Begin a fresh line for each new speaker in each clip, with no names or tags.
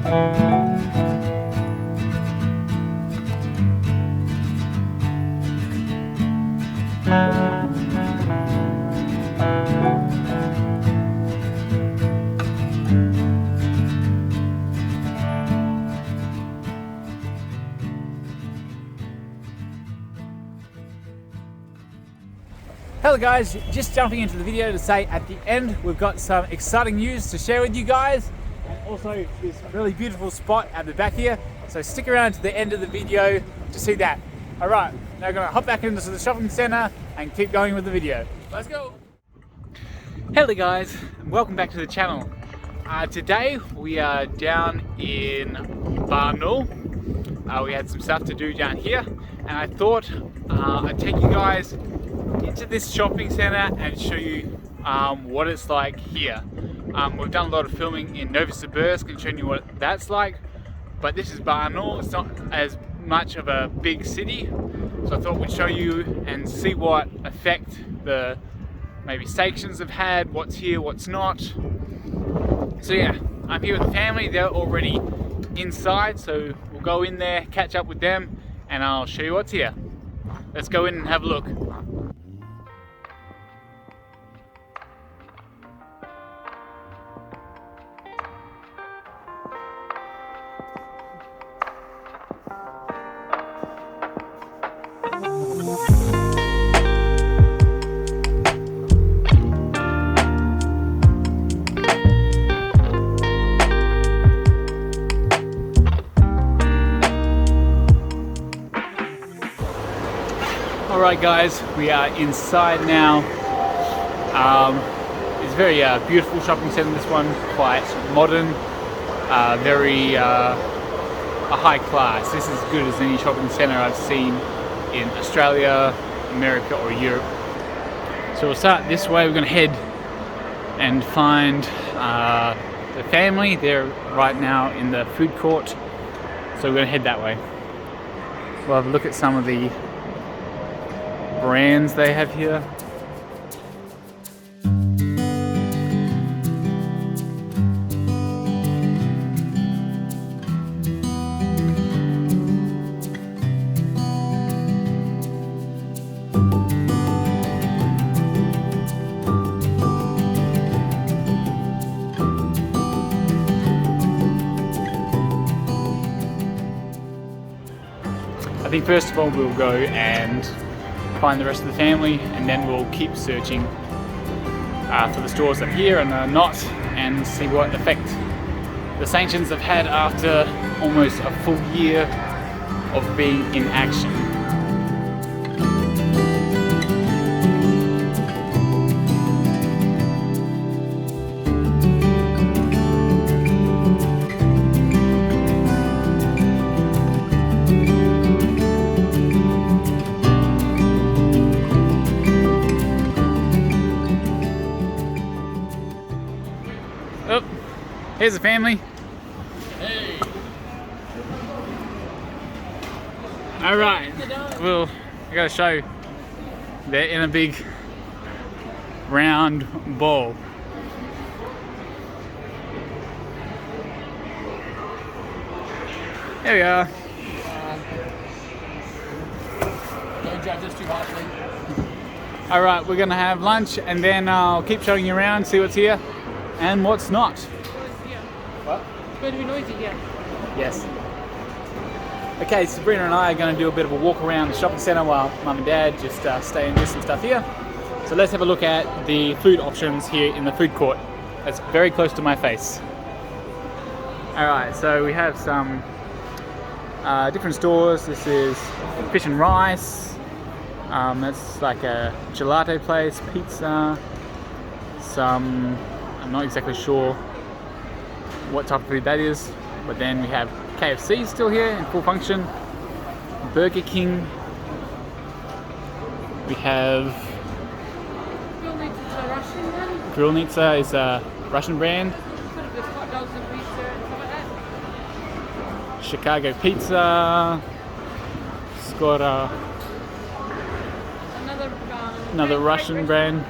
Hello guys, just jumping into the video to say at the end we've got some exciting news to share with you guys, and also this really beautiful spot at the back here, so stick around to the end of the video to see that. Alright, now we're going to hop back into the shopping centre and keep going with the video. Let's go! Hello guys, and welcome back to the channel. Today we are down in Barnaul. We had some stuff to do down here, and I thought I'd take you guys into this shopping centre and show you what it's like here. We've done a lot of filming in Novosibirsk and shown you what that's like, but this is Barnaul. It's not as much of a big city, so I thought we'd show you and see what effect the maybe sanctions have had, what's here, what's not. So yeah, I'm here with the family. They're already inside, so we'll go in there, catch up with them, and I'll show you what's here. Let's go in and have a look. Alright guys, we are inside now. It's a very beautiful shopping centre, this one, quite modern, very a high class. This is as good as any shopping centre I've seen in Australia, America or Europe. So we'll start this way. We're going to head and find the family. They're right now in the food court, so we're going to head that way. We'll have a look at some of the brands they have here. I think first of all we'll go and find the rest of the family, and then we'll keep searching for the stores that are here and are not, and see what effect the sanctions have had after almost a full year of being in action. Oh, here's the family.
Hey.
All right. Well, I gotta show. They're in a big round bowl. There we are.
Don't judge us too harshly.
All right, we're gonna have lunch, and then I'll keep showing you around, see what's here and what's not. What?
It's going to be noisy here.
Yes. Okay, Sabrina and I are going to do a bit of a walk around the shopping centre while Mum and Dad just stay and do some stuff here. So let's have a look at the food options here in the food court. That's very close to my face. Alright, so we have some different stores. This is Fish and Rice. That's like a gelato place, pizza, some, I'm not exactly sure what type of food that is, but then we have KFC still here in full function, Burger King, we have Grillnitsa is a Russian brand, Chicago Pizza, Skora, another Russian brand,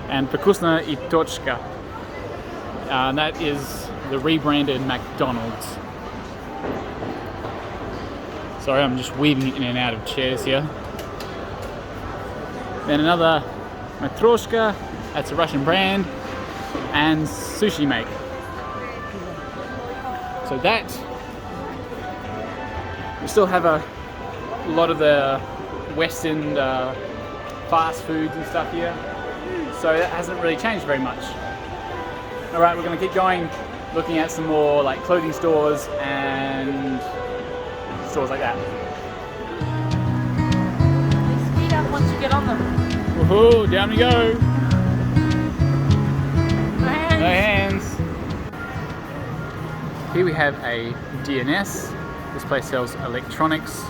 and Vkusna i Tochka. That is the rebranded McDonald's. Sorry, I'm just weaving in and out of chairs here. Then another Matryoshka, that's a Russian brand, and Sushi Make. So that, we still have a lot of the Western fast foods and stuff here. So that hasn't really changed very much. All right, we're gonna keep going, looking at some more like clothing stores and stores like that.
They speed up once you get on them.
Woohoo, down we go.
No hands.
No hands. Here we have a DNS. This place sells electronics.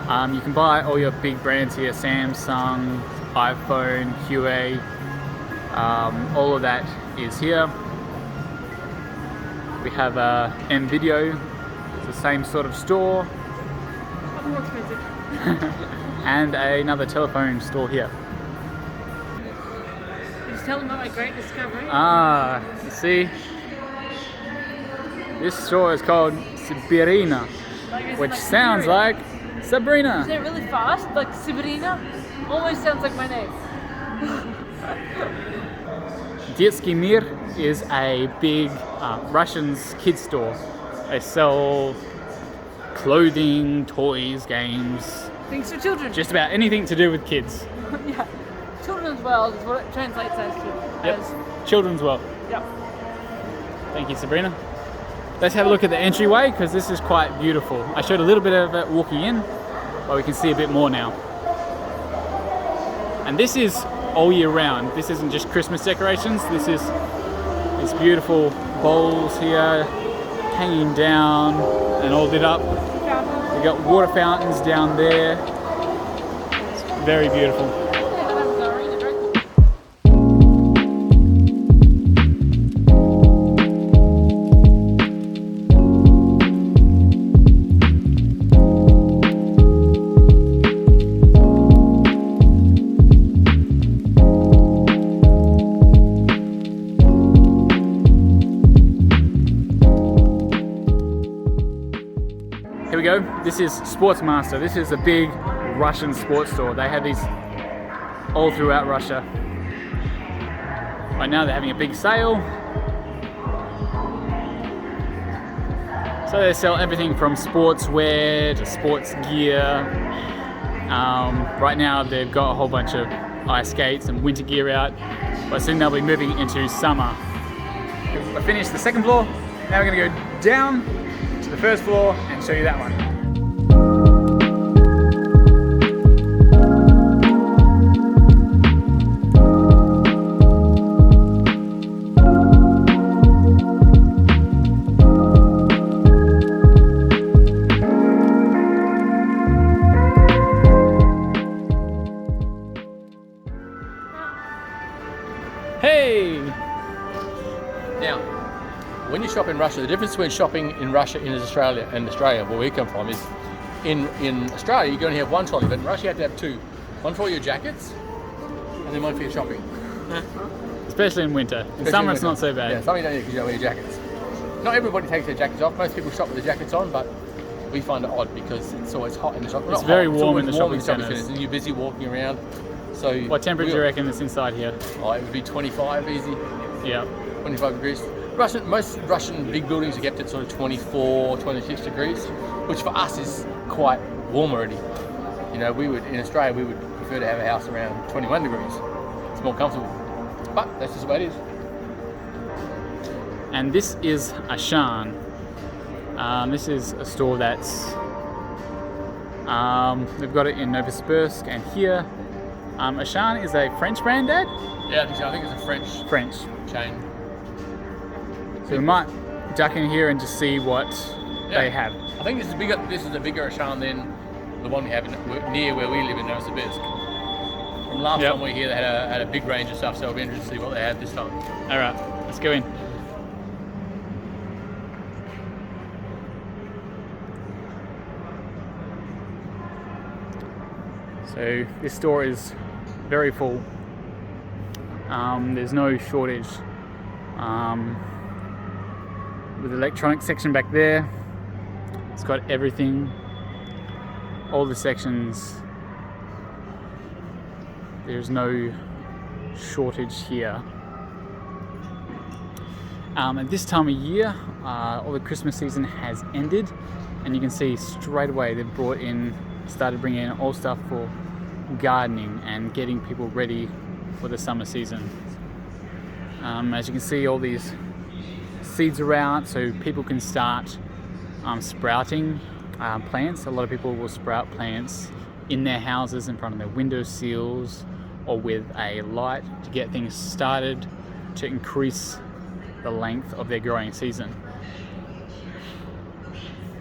You can buy all your big brands here, Samsung, iPhone, QA, all of that is here. We have M Video, it's the same sort of store.
More expensive.
And another telephone store here.
Just tell them about my great discovery.
Ah, you see, this store is called Siberiana, which sounds like Sabrina.
Isn't it really fast? Like Sibirina? Almost sounds like my name.
Детский мир is a big Russian kids store. They sell clothing, toys, games,
Things for children.
just about anything to do with kids.
Yeah. Children's world is what it translates as to.
Yep.
As,
Children's world.
yep.
Thank you, Sabrina. Let's have a look at the entryway because this is quite beautiful. I showed a little bit of it walking in, but we can see a bit more now. And this is all year round. This isn't just Christmas decorations. This is these beautiful bowls here hanging down and all lit up. We got water fountains down there. It's very beautiful. Here we go. This is Sportsmaster. This is a big Russian sports store. They have these all throughout Russia. Right now they're having a big sale. So they sell everything from sportswear to sports gear. Right now they've got a whole bunch of ice skates and winter gear out, but soon they'll be moving into summer. I finished the second floor. Now we're going to go down to the first floor and show you that one. Hey!
Now, when you shop in Russia, the difference between shopping in Russia and Australia, where we come from, is in Australia you can only have one trolley, but in Russia you have to have two. One for all your jackets, and then one for your shopping.
Especially in winter. In summer it's not so bad.
Yeah, summer you don't need it because you don't wear your jackets. Not everybody takes their jackets off. Most people shop with their jackets on, but we find it odd because it's always hot in the shop.
It's very warm in the shopping centres.
And you're busy walking around. So
What temperature do you reckon it's inside here?
Oh, it would be 25 easy.
Yeah.
25 degrees. Most Russian big buildings are kept at sort of 24, 26 degrees, which for us is quite warm already. You know, in Australia we would prefer to have a house around 21 degrees. It's more comfortable. But that's just the way it is.
And this is Ashan. This is a store that's they've got it in Novosibirsk and here. Ashan is a French brand, Dad?
Yeah, I think it's a French chain.
So we might duck in here and just see what they have.
I think this is bigger. This is a bigger Ashan than the one we have near where we live in Novosibirsk. From last time we were here, they had a big range of stuff, so it'll be interesting to see what they have this time.
All right, let's go in. So this store is very full. There's no shortage. with the electronic section back there. It's got everything, all the sections. There's no shortage here. At this time of year, all the Christmas season has ended, and you can see straight away they've started bringing in all stuff for gardening and getting people ready for the summer season. As you can see, all these seeds are out, so people can start sprouting plants. A lot of people will sprout plants in their houses, in front of their window sills, or with a light to get things started to increase the length of their growing season.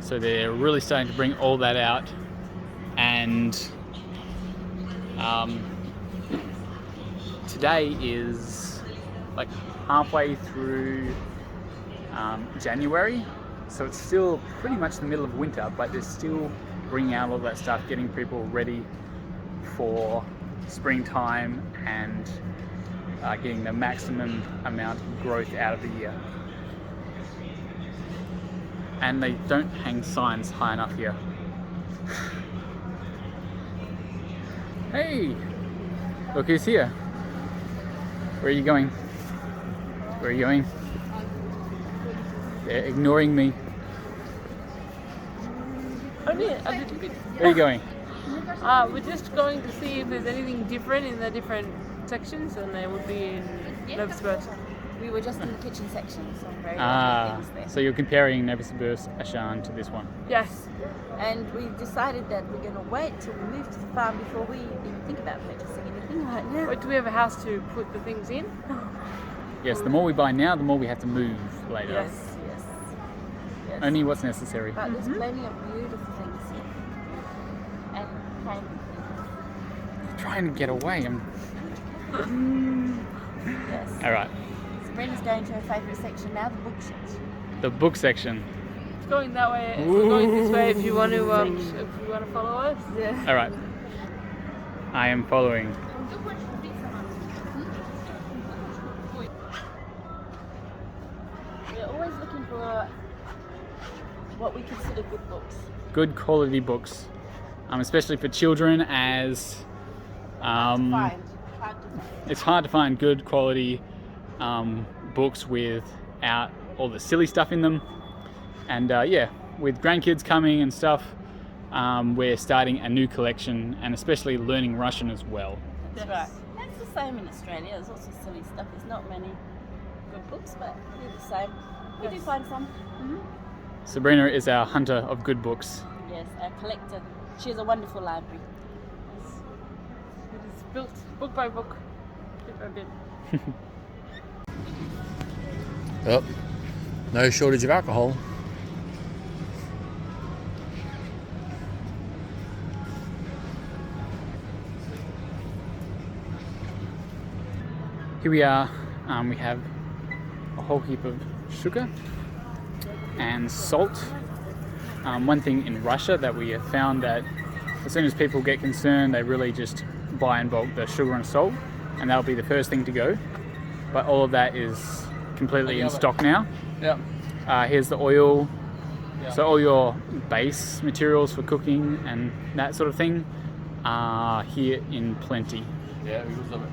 So they're really starting to bring all that out, and today is like halfway through January, so it's still pretty much the middle of winter, but they're still bringing out all that stuff, getting people ready for springtime and getting the maximum amount of growth out of the year. And they don't hang signs high enough here. Hey, look who's here. Where are you going? Where are you going? They're ignoring me.
Only a little bit.
Where are you going?
We're just going to see if there's anything different in the different sections, and they would be in Novosibirsk.
We were just in the kitchen section, so very lovely things there.
So you're comparing Novosibirsk Ashan to this one?
Yes.
And we decided that we're going to wait till we move to the farm before we even think about purchasing anything right now.
But do we have a house to put the things in?
Yes, the more we buy now, the more we have to move later.
Yes.
Only what's necessary.
But there's plenty of beautiful things here. And kind of
Trying to get away.
yes.
Alright,
Sabrina's going to her favourite section now, the book section.
the book section.
It's going that way. We're going this way if you want to follow us.
Yeah.
Alright. I am following.
We're always looking for what we consider good books.
Good quality books. Especially for children, as it's hard to find good quality books without all the silly stuff in them. And yeah, with grandkids coming and stuff, we're starting a new collection, and especially learning Russian as well.
That's right. That's the same in Australia. There's also silly stuff. There's not many good books, but they're the same. We do find some.
Sabrina is our hunter of good books.
Yes, our collector. She has a wonderful library.
It is built book by book, bit by bit.
Well, no shortage of alcohol.
Here we are. We have a whole heap of sugar and salt. One thing in Russia that we have found, that as soon as people get concerned, they really just buy in bulk the sugar and salt, and that'll be the first thing to go. But all of that is completely in stock now.
Yeah.
Here's the oil. So all your base materials for cooking and that sort of thing are here in plenty.
Yeah, because of it.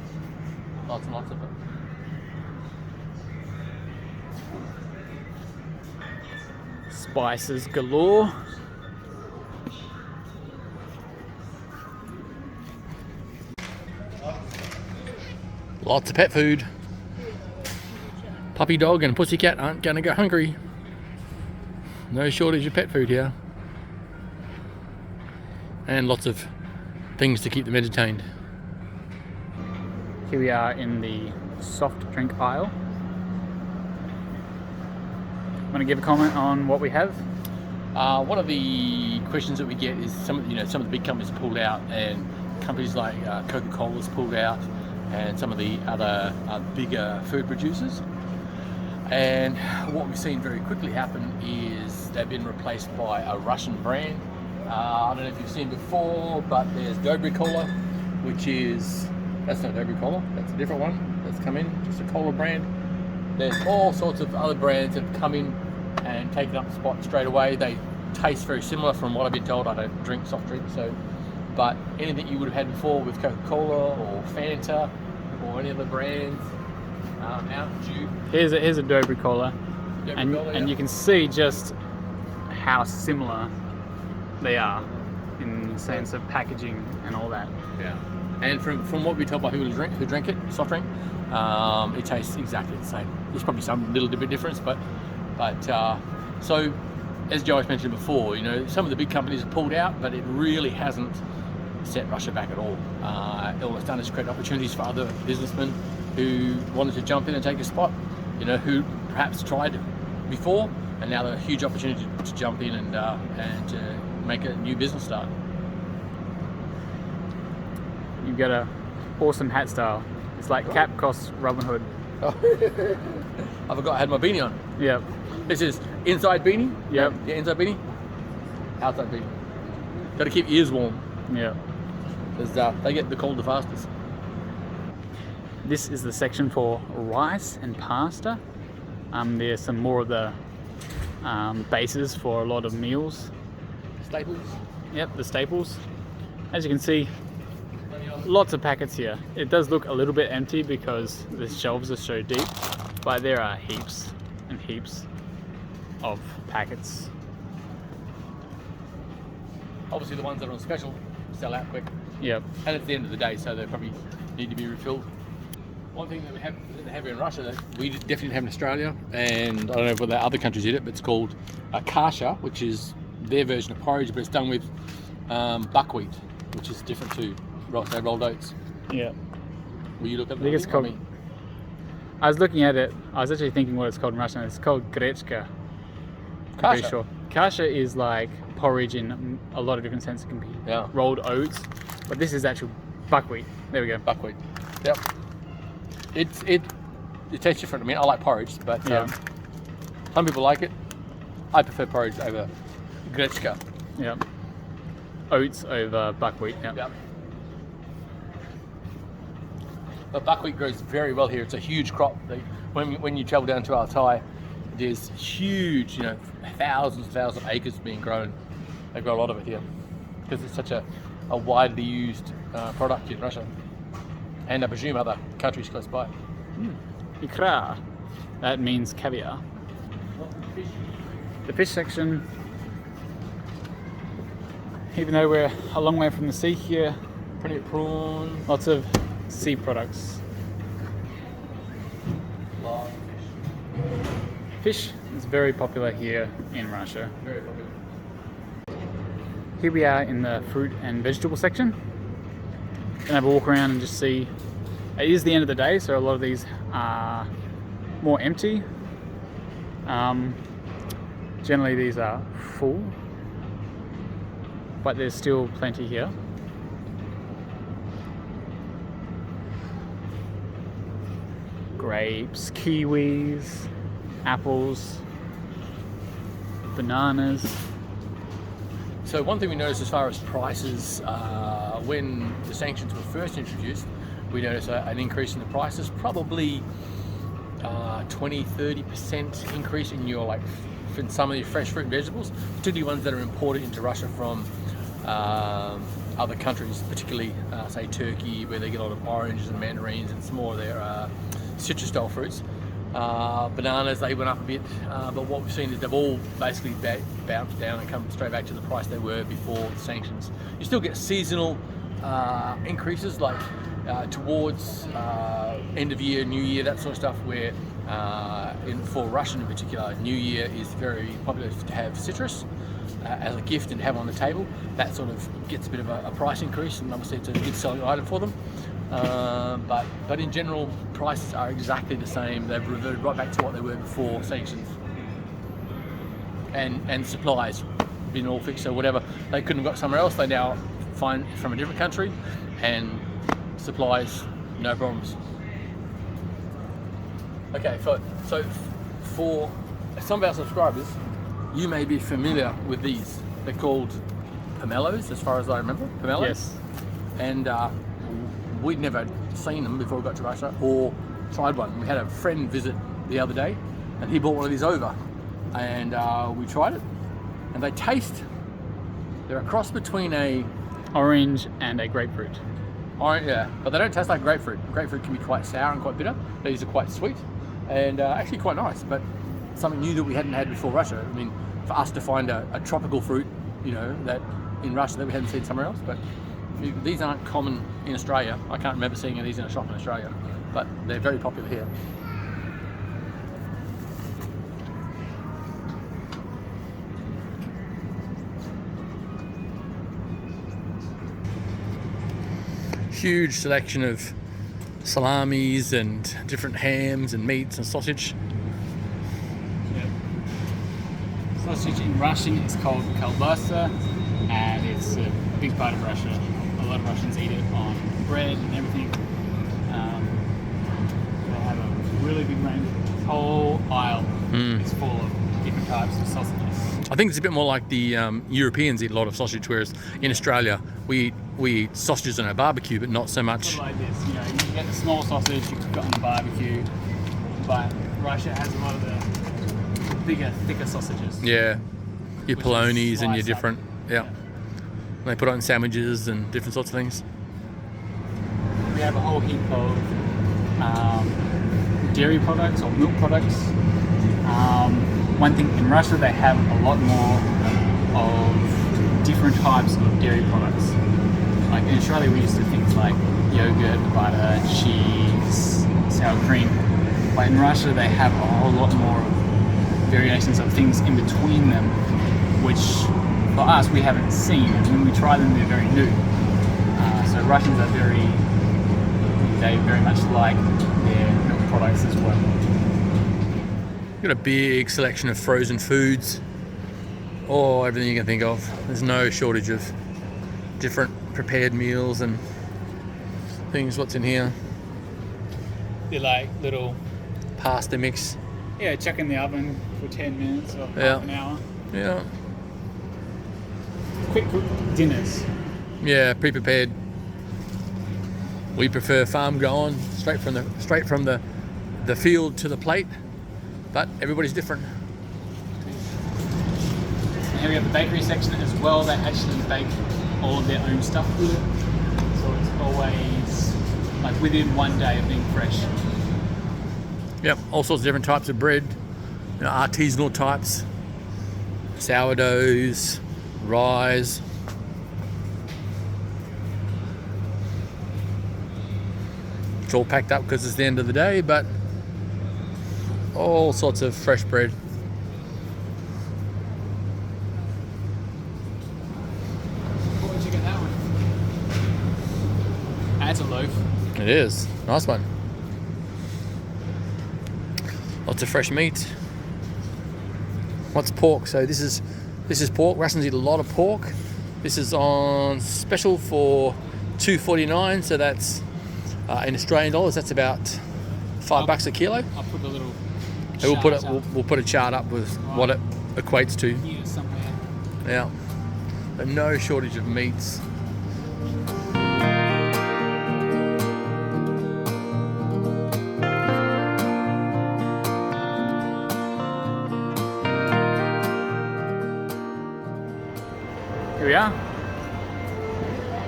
Lots and lots of it.
Spices galore.
Lots of pet food. Puppy dog and pussycat aren't gonna go hungry. No shortage of pet food here. And lots of things to keep them entertained.
Here we are in the soft drink aisle. Want to give a comment on what we have?
One of the questions that we get is some of the big companies pulled out, and companies like Coca-Cola's pulled out, and some of the other bigger food producers. And what we've seen very quickly happen is they've been replaced by a Russian brand. I don't know if you've seen before, but there's Dobry Cola, which is, that's not Dobry Cola, that's a different one that's come in, just a cola brand. There's all sorts of other brands that have come in and taken up the spot straight away. They taste very similar from what I've been told. I don't drink soft drinks, but anything you would have had before with Coca-Cola or Fanta or any other brands, Mountain Dew.
Here's a Dobry Cola, and you can see just how similar they are in the sense of packaging and all that.
Yeah. And from what we told by people who drink it, soft drink, it tastes exactly the same. There's probably some little bit difference, but so as Joyce mentioned before, you know, some of the big companies have pulled out, but it really hasn't set Russia back at all. All it's done is create opportunities for other businessmen who wanted to jump in and take a spot, you know, who perhaps tried before, and now there's a huge opportunity to jump in and to make a new business start.
You've got a awesome hat style. It's like cap costs Robin Hood.
I forgot I had my beanie on.
Yep.
This is inside beanie.
Yep.
Yeah, inside beanie. Outside beanie. Got to keep your ears warm.
Yeah.
Because they get the cold the fastest.
This is the section for rice and pasta. There's some more of the bases for a lot of meals.
Staples.
Yep, the staples. As you can see, lots of packets here. It does look a little bit empty because the shelves are so deep, but there are heaps and heaps of packets.
Obviously the ones that are on special sell out quick.
Yep.
And it's the end of the day, so they probably need to be refilled. One thing that we have here in Russia that we definitely have in Australia, and I don't know whether other countries did it, but it's called kasha, which is their version of porridge, but it's done with buckwheat, which is different to rolled oats.
Yeah.
Will you look at
I think it's called. I was looking at it. I was actually thinking what it's called in Russian. It's called grechka. I'm pretty sure. Kasha is like porridge in a lot of different senses. It can be rolled oats, but this is actual buckwheat. There we go.
Buckwheat. Yep. It tastes different. I mean, I like porridge, but some people like it. I prefer porridge over grechka.
Yep. Oats over buckwheat. Yep.
But buckwheat grows very well here. It's a huge crop. When you travel down to Altai, there's huge, you know, thousands of acres being grown. They grow a lot of it here because it's such a widely used product in Russia, and I presume other countries close by.
Ikra, that means caviar. The fish section, even though we're a long way from the sea here,
Plenty of prawn.
lots of sea products. Fish is very popular here in Russia.
Very popular.
Here we are in the fruit and vegetable section. Gonna have a walk around and just see. It is the end of the day, so a lot of these are more empty. Generally these are full, but there's still plenty here. Grapes, kiwis, apples, bananas.
So one thing we noticed as far as prices, when the sanctions were first introduced, we noticed an increase in the prices, probably 20-30% increase in your in some of your fresh fruit and vegetables, particularly ones that are imported into Russia from other countries, particularly say Turkey, where they get a lot of oranges and mandarins and some more of their citrus style fruits. Bananas, they went up a bit, but what we've seen is they've all basically bounced down and come straight back to the price they were before the sanctions. You still get seasonal increases towards end of year, New Year, that sort of stuff, where for Russian in particular, New Year is very popular to have citrus as a gift and have on the table. That sort of gets a bit of a price increase, and obviously it's a good selling item for them. But in general, prices are exactly the same. They've reverted right back to what they were before sanctions. And supplies been all fixed, so whatever they couldn't have got somewhere else, they now find from a different country, and supplies, no problems. Okay, so for some of our subscribers, you may be familiar with these. They're called pomelos, as far as I remember. Pomelos.
Yes.
And we'd never seen them before we got to Russia or tried one. We had a friend visit the other day, and he brought one of these over. and we tried it, and they taste. They're a cross between a
Orange and a grapefruit.
orange, yeah, but they don't taste like grapefruit. Grapefruit can be quite sour and quite bitter. These are quite sweet and actually quite nice, but something new that we hadn't had before Russia. I mean, for us to find a tropical fruit, you know, that in Russia that we hadn't seen somewhere else, but these aren't common in Australia. I can't remember seeing these in a shop in Australia, but they're very popular here. Huge selection of salamis and different hams and meats and sausage.
Sausage in Russian is called kolbasa, and it's a big part of Russia. A lot of Russians eat it on bread and everything. They have a really big range. This whole aisle is full of different types of sausages.
I think it's a bit more like the Europeans eat a lot of sausage, whereas in Australia we eat sausages on a barbecue, but not so much.
Sort of like this, you know, you get the small sausage, you cook it on the barbecue, but Russia has a lot of the bigger, thicker sausages.
Yeah, your
Which
polonies
is
and your
sliced
different,
up.
yeah. They put it on sandwiches and different sorts of things.
We have a whole heap of dairy products or milk products. One thing in Russia, they have a lot more of different types of dairy products. Like in Australia, we used to things like yogurt, butter, cheese, sour cream. But in Russia, they have a whole lot more variations of things in between them, which for us, we haven't seen. And when we try them, they're very new. So Russians are they very much like their milk products as well.
Got a big selection of frozen foods. Oh, everything you can think of. There's no shortage of different prepared meals and things. What's in here?
They're like little,
Pasta mix.
yeah, chuck in the oven for 10 minutes or
Yeah.
half an hour.
Yeah.
Quick cook dinners.
Yeah, pre-prepared. We prefer farm grown, straight from the field to the plate. But everybody's different.
And here we have the bakery section as well. They actually bake all of their own stuff with it. So it's always like within one day of being fresh.
Yep, all sorts of different types of bread, you know, artisanal types, sourdoughs, rye. It's all packed up because it's the end of the day, but all sorts of fresh bread.
What would you get that one? That's a loaf.
It is. Nice one. Lots of fresh meat. What's pork? So this is pork. Russians eat a lot of pork. This is on special for $2.49. So that's in Australian dollars. That's about $5 a kilo.
I'll put the little.
And
charts up
we'll put a chart up with what it equates to.
here somewhere.
Yeah. But no shortage of meats.
Here we are.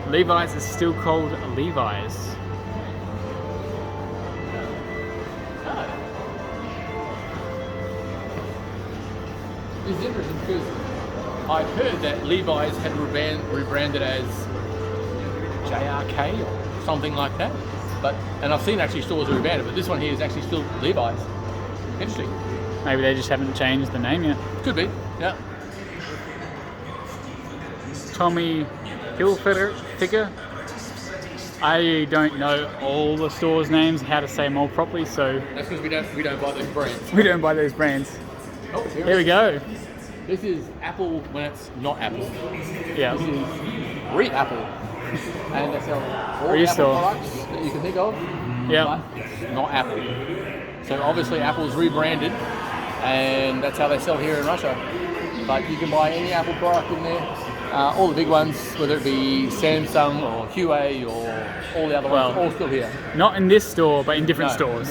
Levi's is still called Levi's.
It's interesting because I'd heard that Levi's had rebranded as JRK or something like that. And I've seen actually stores rebranded, but this one here is actually still Levi's. Interesting.
Maybe they just haven't changed the name yet.
Could be, yeah.
Tommy Hilfiger. I don't know all the stores' names, how to say them all properly, so
That's because we don't buy those brands.
we don't buy those brands.
Oh,
Here we go.
This is Apple when it's not Apple.
Yeah.
This is Re-Apple. And they sell all the Apple
Restore.
products that you can think of,
Yeah.
but not Apple. So obviously Apple's rebranded, and that's how they sell here in Russia. But you can buy any Apple product in there. All the big ones, whether it be Samsung or Huawei or all the other ones, all still here.
Not in this store, but in different
No.
stores.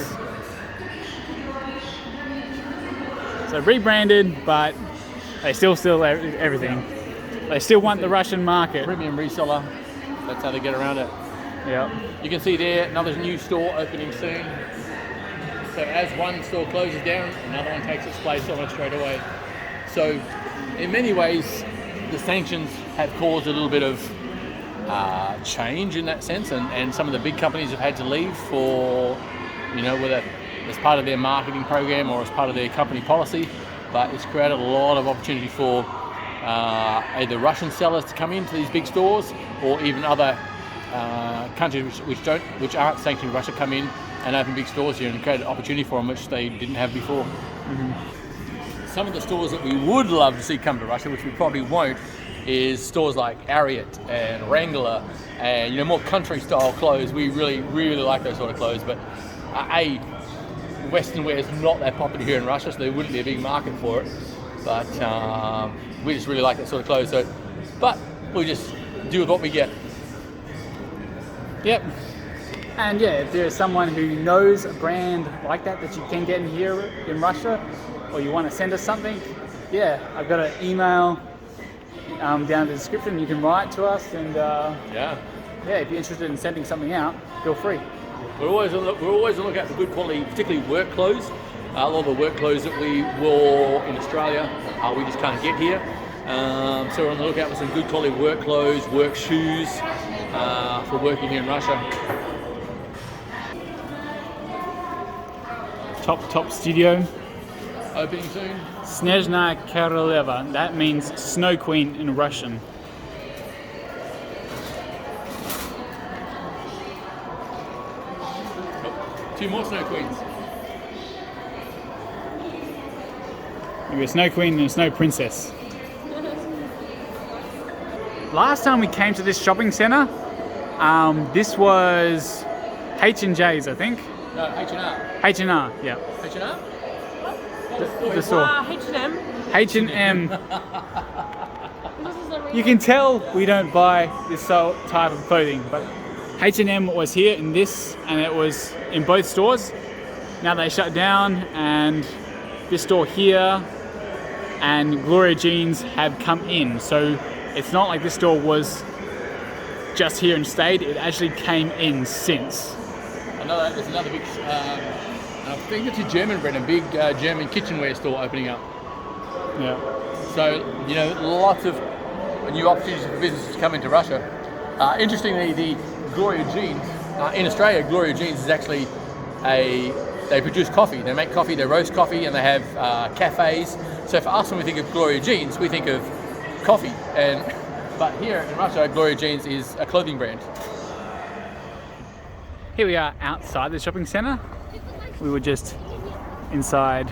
So So rebranded, but they still sell everything. They still want the Russian market.
Premium reseller. That's how they get around it.
Yeah.
You can see there another new store opening soon. So as one store closes down, another one takes its place almost straight away. So in many ways, the sanctions have caused a little bit of change in that sense, and some of the big companies have had to leave for, you know, whether as part of their marketing program or as part of their company policy. But it's created a lot of opportunity for either Russian sellers to come into these big stores, or even other countries which aren't sanctioned Russia come in and open big stores here and create an opportunity for them which they didn't have before. Mm-hmm. Some of the stores that we would love to see come to Russia, which we probably won't, is stores like Ariat and Wrangler and, you know, more country style clothes. We really, really like those sort of clothes, but Western wear is not that popular here in Russia, so there wouldn't be a big market for it. But we just really like that sort of clothes. So, but we just do with what we get.
Yep. And yeah, if there's someone who knows a brand like that you can get in here in Russia, or you want to send us something, yeah, I've got an email down in the description. You can write to us, and yeah, if you're interested in sending something out, feel free.
We're always on the lookout for good quality, particularly work clothes. A lot of the work clothes that we wore in Australia, we just can't get here. So we're on the lookout for some good quality work clothes, work shoes for working here in Russia.
Top studio.
Opening soon.
Snezhna Koroleva. That means Snow Queen in Russian.
Two more Snow Queens.
Maybe a Snow Queen and a Snow Princess. Last time we came to this shopping centre, this was H&J's, I think.
No, H&R.
H&R, yeah.
H&R?
The store.
H&M.
H&M. You can tell we don't buy this type of clothing, but H&M was here in this, and it was in both stores. Now they shut down, and this store here and Gloria Jeans have come in. So it's not like this store was just here and stayed. It actually came in since.
There's another big, I think it's a German brand, a big German kitchenware store opening up.
Yeah.
So, you know, lots of new opportunities for businesses to come into Russia. Interestingly, the Gloria Jeans, in Australia, Gloria Jeans is actually they produce coffee. They make coffee, they roast coffee, and they have cafes. So for us, when we think of Gloria Jeans, we think of coffee. But here in Russia, Gloria Jeans is a clothing brand.
Here we are outside the shopping centre. We were just inside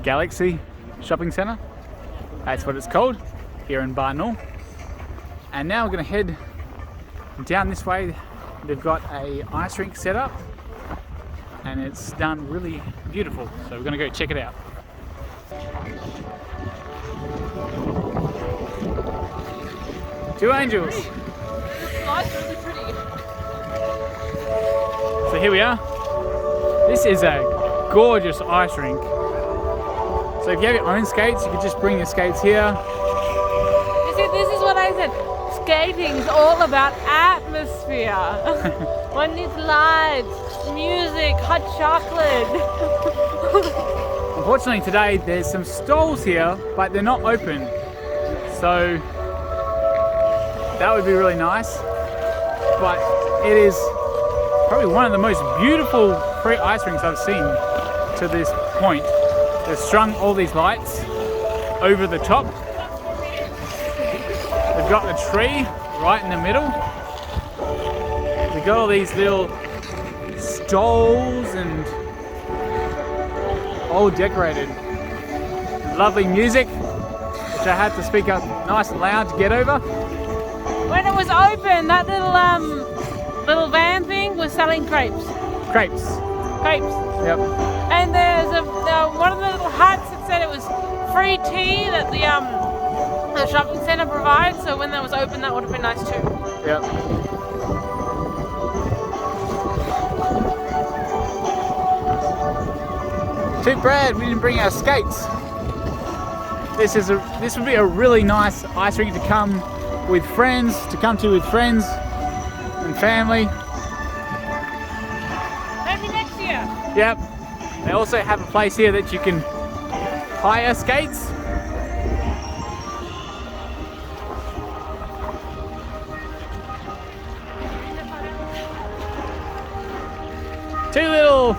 Galaxy Shopping Centre. That's what it's called, here in Barnaul. And now we're going to head down this way. They've got a ice rink set up, and it's done really beautiful. So we're going to go check it out. Two angels.
Really pretty.
So here we are. This is a gorgeous ice rink. So if you have your own skates, you can just bring your skates here.
You see, this is what I said. Skating's all about atmosphere. One needs lights, music, hot chocolate.
Unfortunately today there's some stalls here, but they're not open. So that would be really nice. But it is probably one of the most beautiful free ice rinks I've seen to this point. They've strung all these lights over the top. They've got the tree right in the middle. They've got all these little stalls and all decorated. Lovely music, which I had to speak up nice and loud to get over.
When it was open, that little van thing was selling crepes.
Crepes.
Crepes.
Yep.
And there's one of the little huts that said it was free tea that the shopping centre provides. So when that was open, that would have been nice too.
Yep. Too bad we didn't bring our skates. This would be a really nice ice rink to come with friends, and family.
Maybe next year.
Yep. They also have a place here that you can hire skates. Two little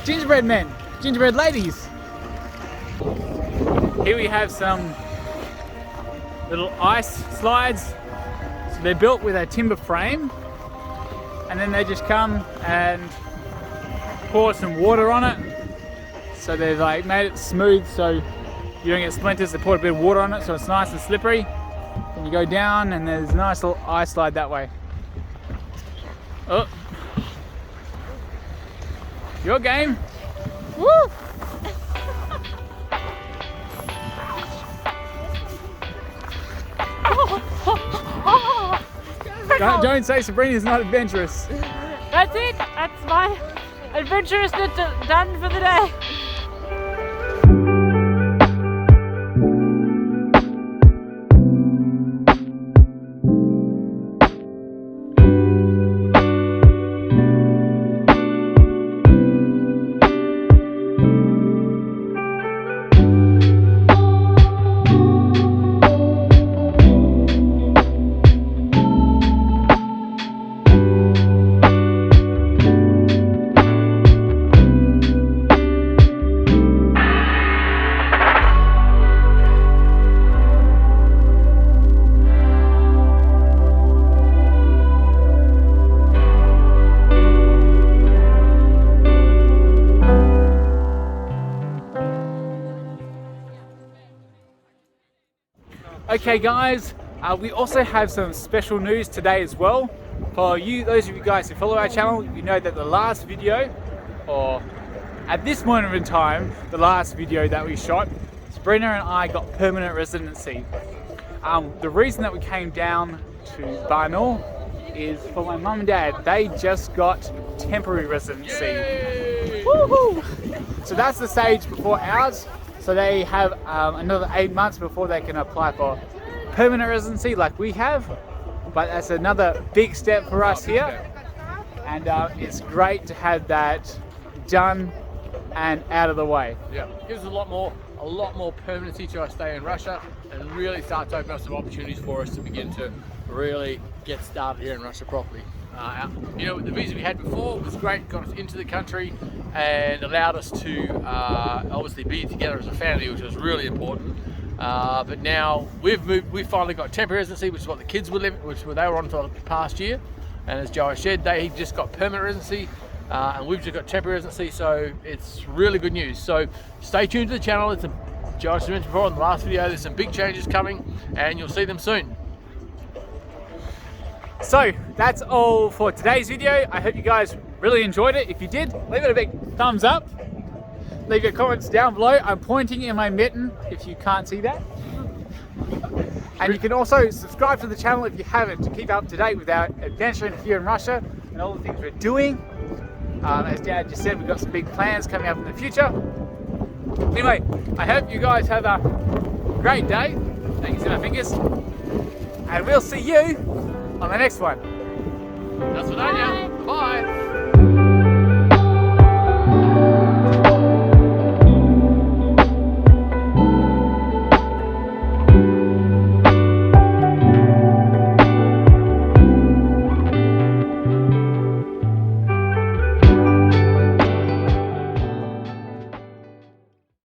gingerbread men, gingerbread ladies. Here we have some little ice slides. So they're built with a timber frame, and then they just come and pour some water on it. So they've like made it smooth so you don't get splinters. They poured a bit of water on it so it's nice and slippery. And you go down and there's a nice little ice slide that way. Oh. Your game. Woo! Don't say Sabrina's not adventurous.
That's it. That's my adventurousness done for the day.
Okay guys, we also have some special news today as well. For you, those of you guys who follow our channel, you know that the last video, or at this moment in time, the last video that we shot, Sabrina and I got permanent residency. The reason that we came down to Barnaul is for my mum and dad. They just got temporary residency. Woohoo! So that's the stage before ours. So they have another 8 months before they can apply for permanent residency like we have. But that's another big step for us here. And it's great to have that done and out of the way.
Yeah, gives us a lot more permanency to our stay in Russia, and really start to open up some opportunities for us to begin to really get started here in Russia properly. You know, the visa we had before was great, got us into the country and allowed us to obviously be together as a family, which was really important. But now we've finally got temporary residency, which is what the kids were living, which they were on for the past year. And as Joe said, they just got permanent residency, and we've just got temporary residency, so it's really good news. So stay tuned to the channel. It's Joe mentioned before in the last video, there's some big changes coming, and you'll see them soon.
So that's all for today's video. I hope you guys really enjoyed it. If you did, leave it a big thumbs up. Leave your comments down below. I'm pointing in my mitten if you can't see that. And you can also subscribe to the channel if you haven't, to keep up to date with our adventure here in Russia and all the things we're doing. As Dad just said, we've got some big plans coming up in the future. Anyway, I hope you guys have a great day. Thank you, see my fingers. And we'll see you on the next one.
That's what I know. Bye.